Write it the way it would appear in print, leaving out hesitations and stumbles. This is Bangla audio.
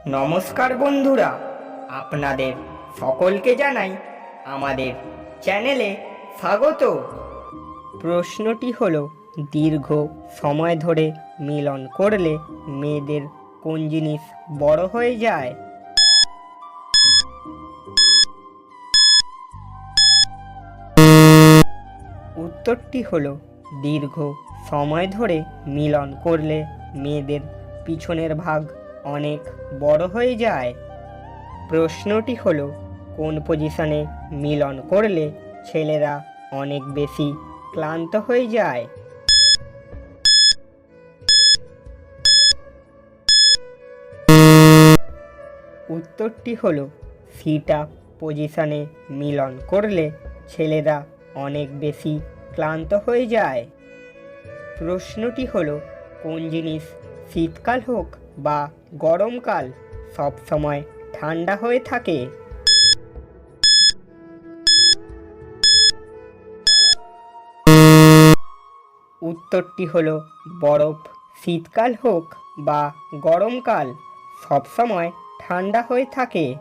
নমস্কার বন্ধুরা, আপনাদের সকলকে জানাই আমাদের চ্যানেলে স্বাগত। প্রশ্নটি হলো, দীর্ঘ সময় ধরে মিলন করলে মেয়েদের কোন জিনিস বড় হয়ে যায়? উত্তরটি হলো, দীর্ঘ সময় ধরে মিলন করলে মেয়েদের পিছনের ভাগ অনেক বড় হয়ে যায়। প্রশ্নটি হলো, কোন পজিশনে মিলন করলে ছেলেরা অনেক বেশি ক্লান্ত হয়ে যায়? উত্তরটি হলো, সিট আপ পজিশনে মিলন করলে ছেলেরা অনেক বেশি ক্লান্ত হয়ে যায়। প্রশ্নটি হলো, কোন জিনিস শীতকাল হোক বা গরমকাল সব সময় ঠান্ডা হয়ে থাকে? উত্তরটি হলো বরফ। শীতকাল হোক বা গরমকাল সব সময় ঠান্ডা হয়ে থাকে।